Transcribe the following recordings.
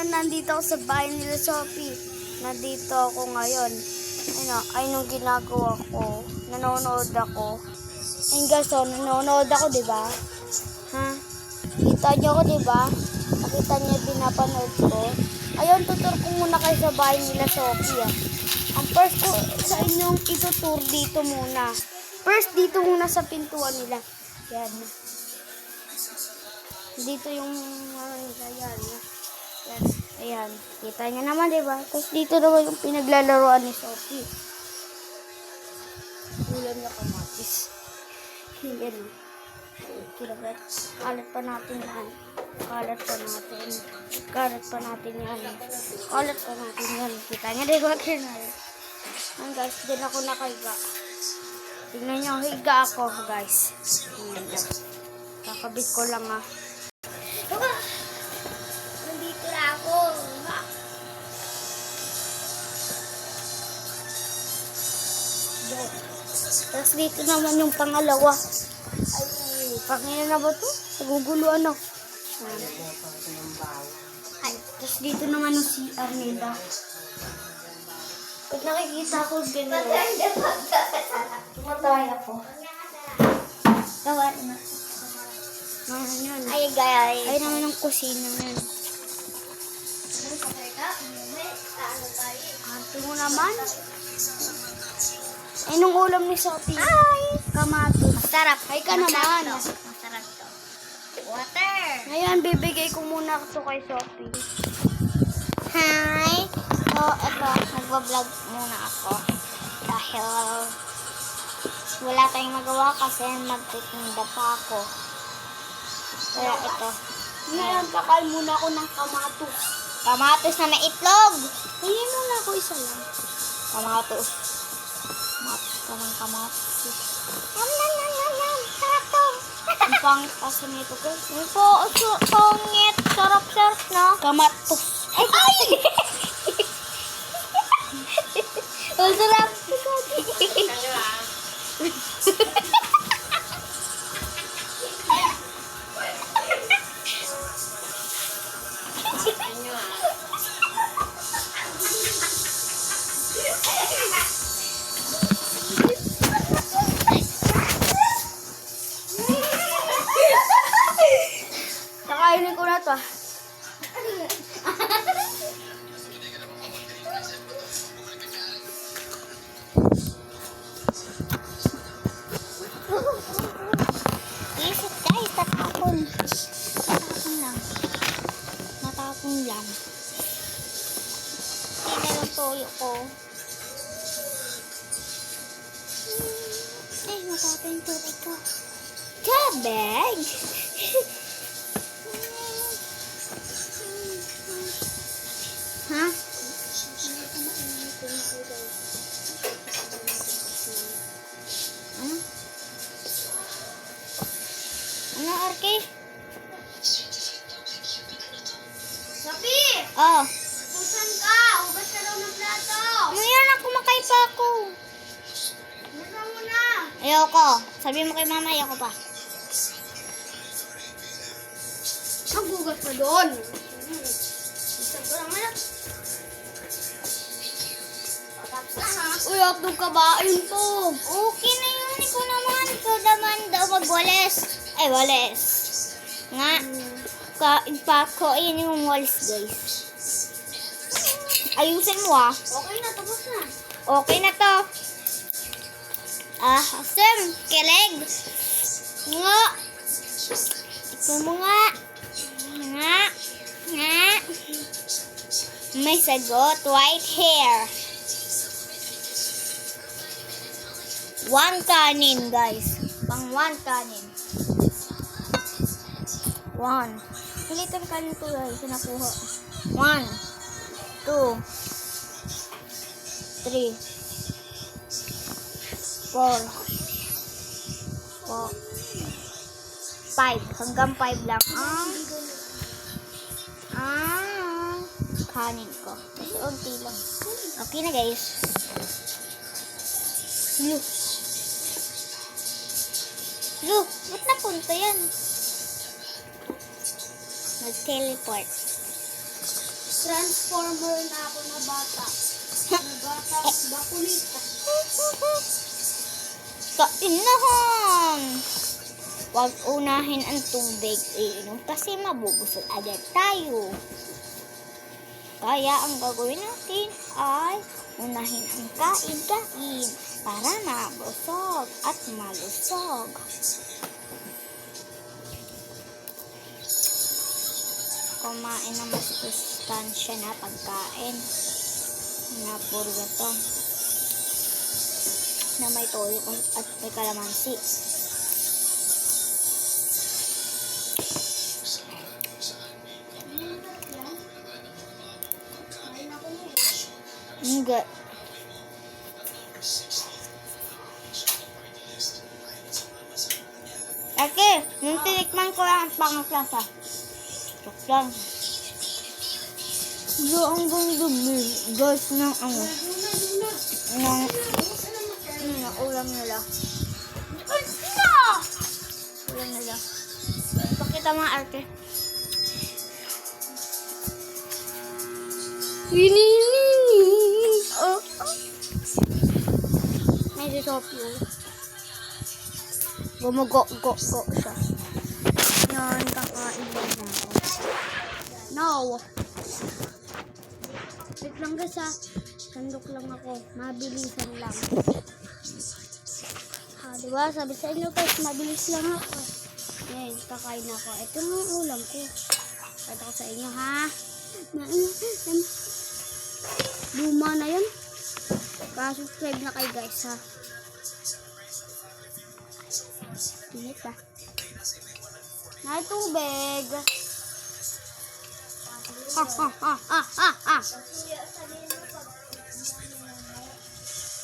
ngayon nandito ako sa bahay nila Sophie. Nandito ako ngayon. Ay nung ginagawa ko. Nanonood ako. Ayun guys, so, nanonood ako, diba? Ha? Kita niyo ako, diba? Nakita niyo pinapanood ko. Ayun, tutur ko muna kayo sa bahay nila Sophie. Ang first ko sa inyong itutur dito muna. First, dito muna sa pintuan nila. Yan. Dito yung yan. Yan. Ayan. Kita niya naman, diba? Tapos dito naman yung pinaglalaroan ni Sophie. Ulam na kamatis. Yan. Kinagat. Kalat pa natin yan. Kalat pa natin. Kalat pa natin yan. Kalat pa natin yan. Kita niya, diba? Ayan guys, din ako nakahiga. Tingnan niyo, higa ako guys. Ayan. Kakabit ko lang Nandito na ako. Tapos dito naman yung pangalawa. Ay, pangina na ba ito? Naguguluan ako. Ay, tapos dito naman yung CR nila. Pag nakikita ko ganun. Tumatay ako. Gawa na. Ay, guys. Ay, naman yung kusina na yun. Ate mo naman. Ay, nung ulam ni Sophie. Ay! Kamatis. Masarap. Ay ka naman. Masarap to. Water. Ngayon, bibigay ko muna ito kay Sophie. Hi! So, ito. Nagbablog muna ako. Dahil wala tayong magawa kasi magtitinda pa ako. Kaya ito. Ngayon, kakain muna ako ng kamatis. Kamatis na may itlog. Kainin muna ako isa lang. Kamatis. Kamatis ka ng kamatis. Yum, yum, yum, yum, yum. Sarap to. Ang pangit kasi nito ko. Ang pangit. Sarap-sarap na. Kamatis. Ay! Ang sarap. Kakainin ko na to. Isip guys, tatapon. Tatapon lang. Natapon lang. Hindi na toyo ko. Ay, matapon yung tubig ko. Tubig! Ha? Ano? Ano, Arky? Sophie! Oh. Susan ka! Ubas ka daw ng plato! Ngayon na kumakay pa ako. Nasa mo na! Ayoko. Sabi mo kay mama, ayoko pa. Magugas pa doon! Isa ko lang na. Tapos na ha? Uy, hotdog ka ba? Ayun to. Okay na yun. Ikaw naman. Ikaw naman daw magwalis. Ay, walis. Nga. Kain pa ako. Ayan yung walis, guys. Ayusin mo Okay na, tapos na. Okay na to. Awesome. Kilig. Nga. Ikaw mo nga. Nga. Nga. May sagot. White hair. One kanin, guys. Pang one kanin. One. Pilitan kanin ko, guys. Nakuha. 1, 2, 3, 4, 5. Hanggang 5 lang ang kanin ko. Kasi unti lang. Okay na, guys. Lu, ba't napunta yan? Nag-teleport. Transformer na ako na bata. Na bata, bakulita. Kainahan! Huwag unahin ang tubig, iinom kasi mabubusog agad tayo. Kaya ang gagawin natin ay unahin ang kain-kain para mabusog at malusog. Kumain ng mas sustansya na pagkain na purga to na may toyo at may kalamansi. Hindi. Ate, yung tinikman ko lang ang pangaklasa. Tok lang. Ang dumi. Guys, ng ano. Ng ulam nila. Ulam nila. Pakita mga ate. Oh. May disopyo. Gumugo-go siya. Yan, kakain lang ako. No. Wait lang guys ha. Sandok lang ako. Mabilisan lang. Ha, diba? Sabi sa inyo guys, mabilis lang ako. Ngayon, kakain ako. Ito nga yung ulam ko. Ito ko sa inyo ha. Luma na yun. Pa-subscribe na kayo guys ha. Init ba? Na tubig.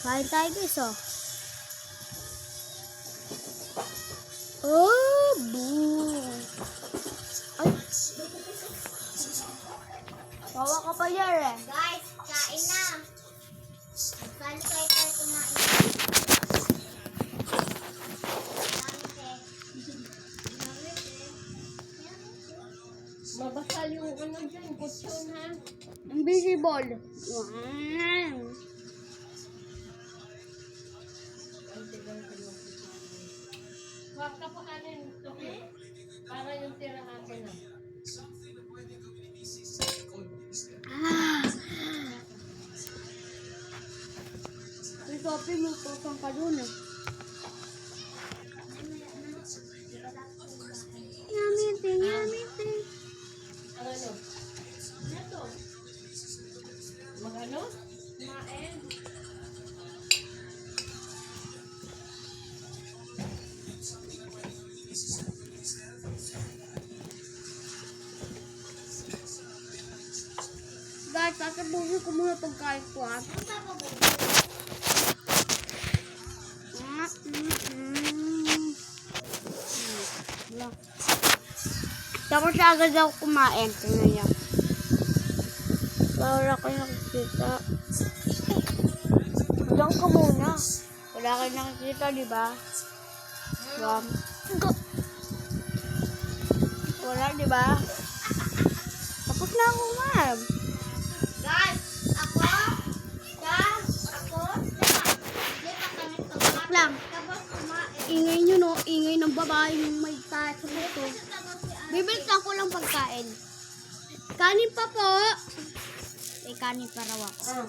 Kain tayo guys oh. Oh, boom. Ay. Bawa ka pa yan eh. Guys, kain na. Saan kayo tayo kumain? Mabasal yung ano dyan, kutsyon ha. Invisible. Wow. Huwag ka pa kanin, okay? Para yung tira akin na. Ah. May sopi mo po pang kaduna. Yummy, yummy. Ang ano? Ito. Mag-ano? Kumain. Guys, tatabuhin ko muna pagkain ko ha. Tapos agad ako kumain. Tingnan niya. Wala kayo nakikita. Diyan ka muna. Wala kayo nakikita, di ba? Wala, di ba? Tapos na ako, ma'am. Guys, ako. Lang. Tapos kumain. Ingay nyo, no? Ingay ng babae yung may tayo sa buto. Bibilisan ko lang pagkain. Kanin pa po. Eh, kanin pa raw ako.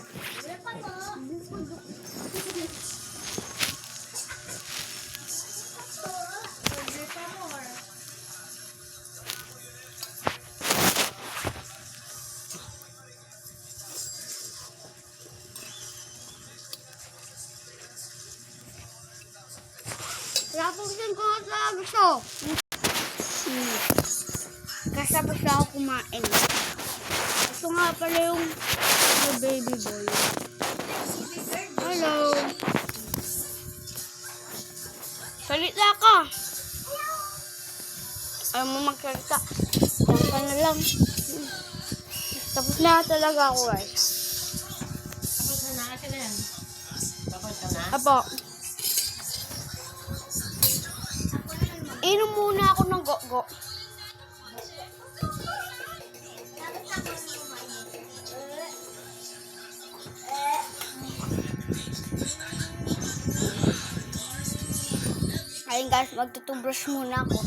Rapusin ko sa gusto. Kasabas na ako kumain. Ito nga pala yung baby boy. Hello. Salita ka. Ayaw mo magsalita. Kanta na lang. Tapos na talaga ako guys. Tapos na akin na yan. Tapos ka na? Apo. Inom muna ako ng go-go. Ayun guys, magtutubrush muna ako.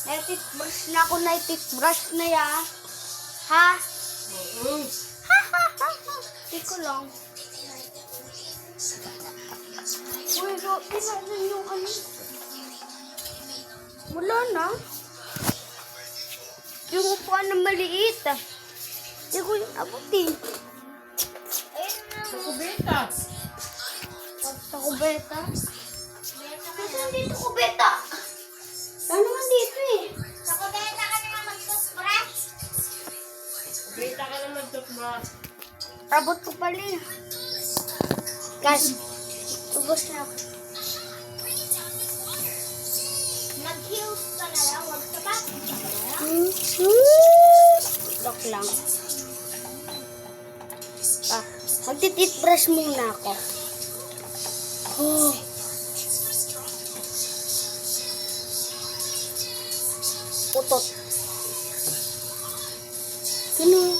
Naititbrush na ako, naititbrush na ya. Ha? Hindi ko lang. Uy, pinagin yung ano. Wala na. Yung upuan na maliit. Hindi ko yung abutin. Sa kubeta. Sa kubeta? Saan dito kubeta? Saan naman dito eh? Sa kubeta ka na mag-toothbrush. Kubeta ka naman, toothbrush. Abot ko pala eh. Guys, tubos na ako. Mag-heels ka na lang, huwag sapat. Lock lang. Magtititbrush muna ako. Oh. Putot. Ano?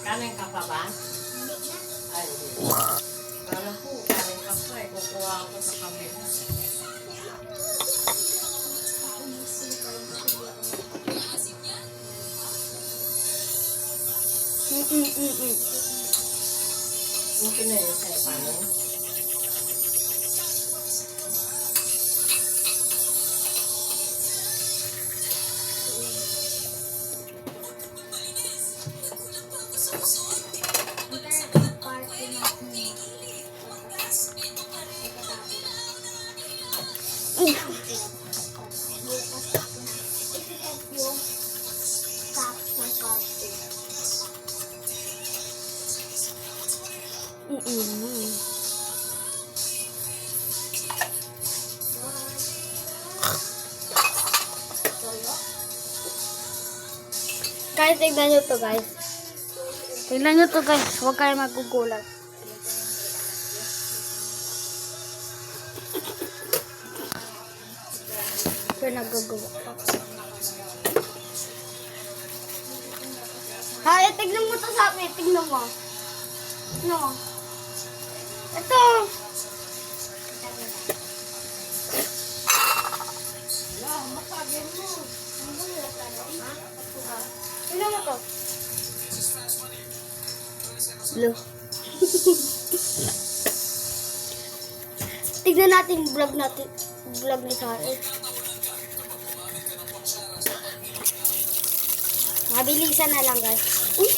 Kanin ka pa ba? Ay, hindi. Kala ko, kanin ka pa eh. Kukuha ako sa kabila. Okay na yun sa'yo, paano? Guys, tignan nyo to guys. Tignan nyo to guys. Huwag kayo magugulat. Pinagagawa pa. Hay, tignan mo to sa akin. Tignan mo. Tignan mo. Ito. Tignan mo to. Blue. Tignan natin yung vlog natin. Vlog ni Sarah. Mabilisan na lang guys. Uy!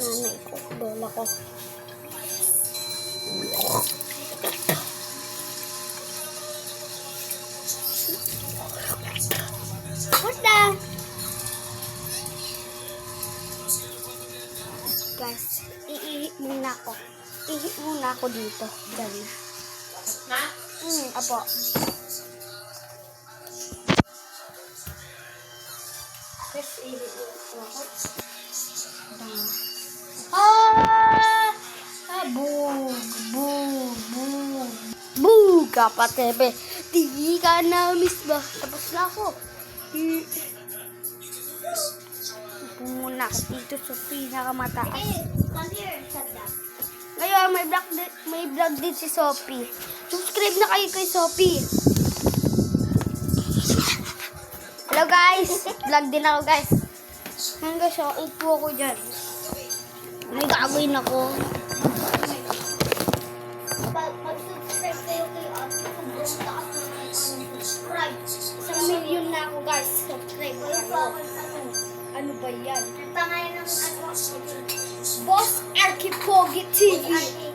Nanay ko, bola ko. What the? Guys, iihi muna ako. Ihi muna ako dito. Ganun. Ha? Apo. Guys, ihi muna ako. Bug, bug, bug. Bug, kapatebe. Di ka na miss ba? Tapos na ako. Upo muna ako dito sa pinakamataas. Come here, Sada. Ngayon, may vlog din si Sophie. Subscribe na kayo kay Sophie. Hello guys! Vlog din ako guys. Hanggang siya, upo ako dyan. May gagawin ako. Mag-subscribe kayo kay Ate. Sobrang taas na kayo subscribe. 1,000,000 na ako guys. Subscribe Kayo kayo. pa ako. Ano ba yan? Ang pangalan ng ano? Boss Archipogi TV. Ate.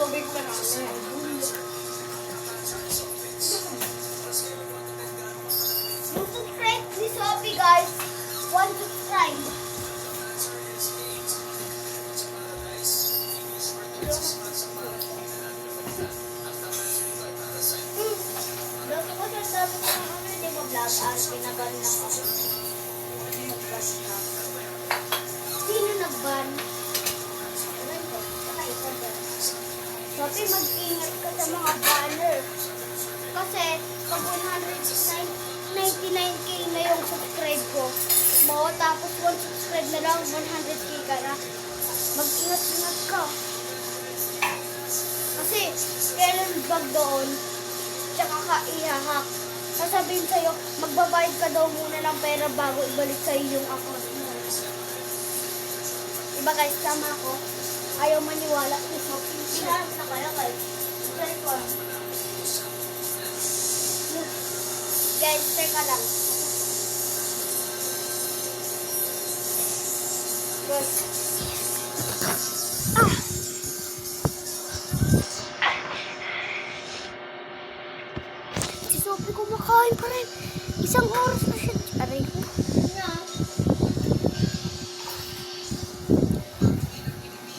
tubig marami. Subscribe si Sophie, guys. 1 subscribe. Dati ko siya sabi ko ng ano, hindi mo vlog. Pinaban lang ako. Nag-ban ka. Sino nag-ban? Alam ko, saka isa dyan. Sophie, mag-ingat ka sa mga banner. Kasi, pag 199k na yung subscribe ko, tapos 1 subscribe na lang, 100k ka na. Mag-ingat-ingat ka. Kasi, kailan bag doon, tsaka ka ihahak. Sasabihin sa'yo, magbabayad ka daw muna ng pera bago ibalik sa'yo yung account mo. Diba guys, tama ako? Ayaw maniwala. Kailangan na kaya guys. Guys, teka lang. Guys. Si Sophie kumakain pa rin. 1 oras na siya. Aray ko.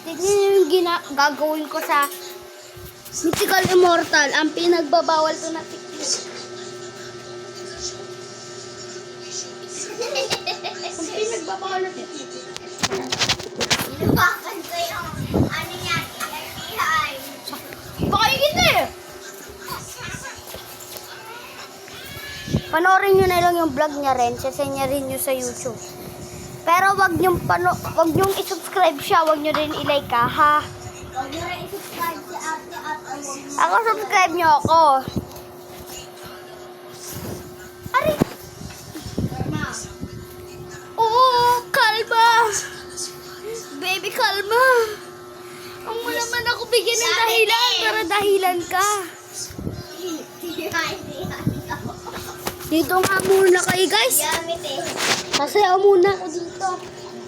Tignan niyo yung gagawin ko sa Mythical Immortal. Ang pinagbabawal to na tiktik. Ang pinagbabawal na tiktik. Inubakan ko yung ano yan, ilan. Baka kita eh! Panoorin nyo na lang yung vlog niya rin. Sasenya rin nyo sa YouTube. Pero wag nyong i-subscribe siya. Wag nyo rin i-like ha. Wag nyo rin i-subscribe si ate at ako, subscribe nyo ako. Ari! Kalma. Oo, kalma. Baby, kalma. Ang mo naman ako bigyan ng dahilan para dahilan ka. Dito nga muna kayo guys. Kasi muna ako dito.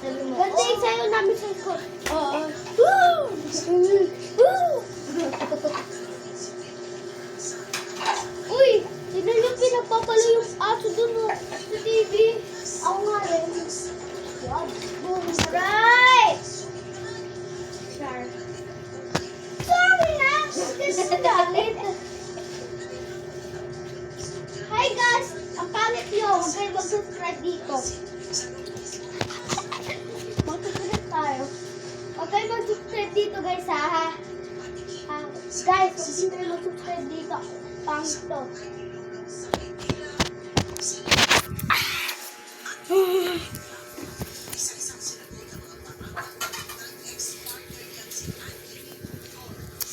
Ganda yung sayo namin sa school. Oo. Woo! Woo! Uy! Sino yung pinapapalo yung aso dun sa TV? Ako nga rin. Yan. Boom! Right! Shark. Sorry na! Kasi galit. Hi guys! Ang pangit nyo! Huwag kayo mag-subscribe dito. Mag-subscribe tayo. Huwag kayo mag-subscribe dito guys ha. Guys, huwag din kayo mag-subscribe dito. Pangit to.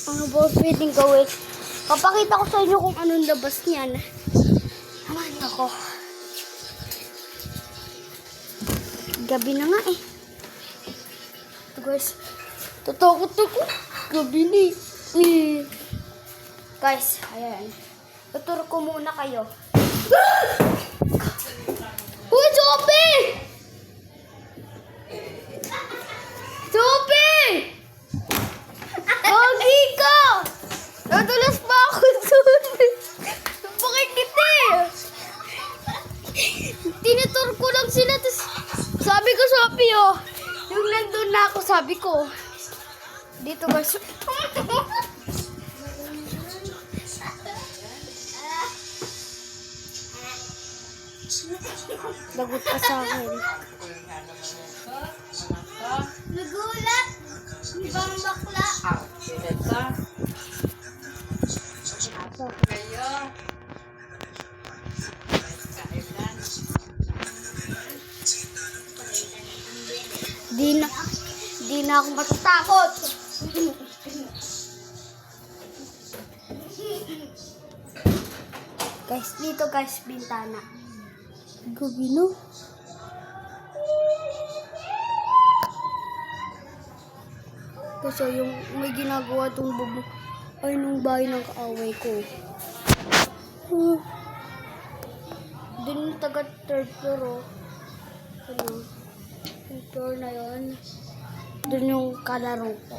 Ano ba pwedeng gawin? Papakita ko sa inyo kung anong labas niyan. Naman ako. Gabi na nga eh. Ito guys. Tatakot ako. Gabi na eh. Guys, ayan. Tuturo ko muna kayo. Uy, Sophie! Sophie! Pogi ka! Nadulas pa ako dun. Bakit kita eh? Tinitur ko lang sila. Tas sabi ko, Sophie oh. Yung nandun na ako, sabi ko. Dito guys. Lagot ka sa akin. Nagulat. Ibang bakla. Sila ka. Kayo. Kailan? Di na ako matatakot. Guys, dito guys, bintana. Gabi no? Kasi yung may ginagawa tong bubo ay nung bahay ng kaaway ko. Doon yung taga third floor oh. Ano? Yung floor na yun. Doon yung kalaro ko.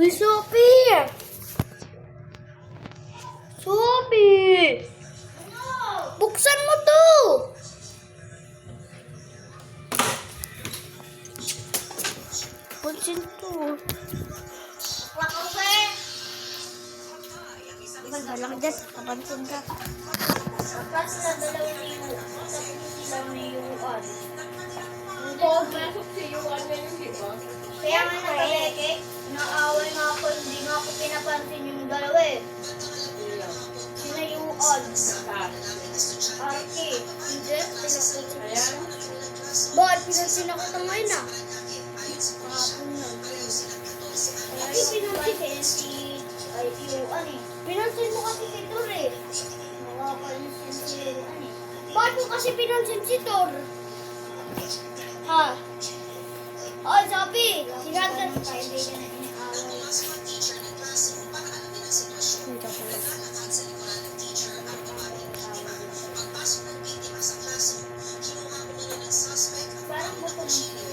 Uy, Sophie! Sophie! Buksan mo to! Pansin to. Malaki dyan. Kapansin ka. Tapos na dalawang niyo. Tapos silang niyuan. Pasok si Yuan na yun, di ba? Kaya nga nakaleke, naaway nga ako, hindi nga ako pinapansin yung dalawa eh. Sinayuan. Arki. Hindi, pinapot. Ayan. Bakit pinansin ako ng ngayon ah? Kahapon yun. Kaya yung pinansin si ay Yuan eh. Pinansin mo kasi si Tor eh. Nakakalisin si Yuan eh. Bakit mo kasi pinansin si Tor? Ha? Ay, sabi! Sinatan. Kaibigan na inaaway. Parang buto ng sili.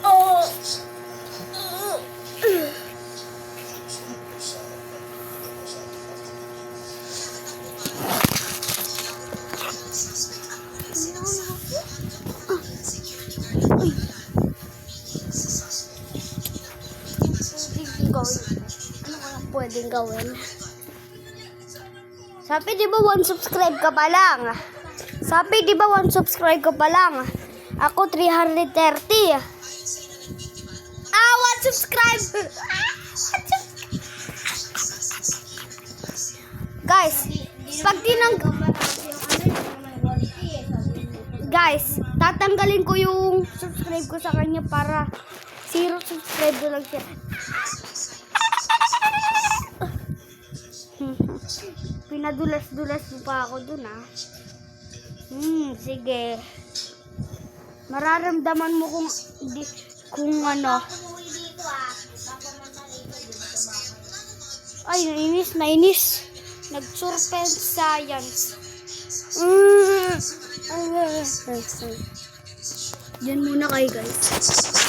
Oh! Pwedeng gawin. Sabi, di ba 1 subscribe ka pa lang? Sabi, di ba 1 subscribe ka pa lang? Ako 330. 1 subscribe! Guys, pag tinang... Guys, tatanggalin ko yung subscribe ko sa kanya para 0 subscribe na lang siya. Pinadulas-dulas mo pa ako dun ah. Sige. Mararamdaman mo kung ano. Umuwi dito ah. Papamunta dito dito. Ay, nainis. Nag-surface science. Yan muna kayo guys.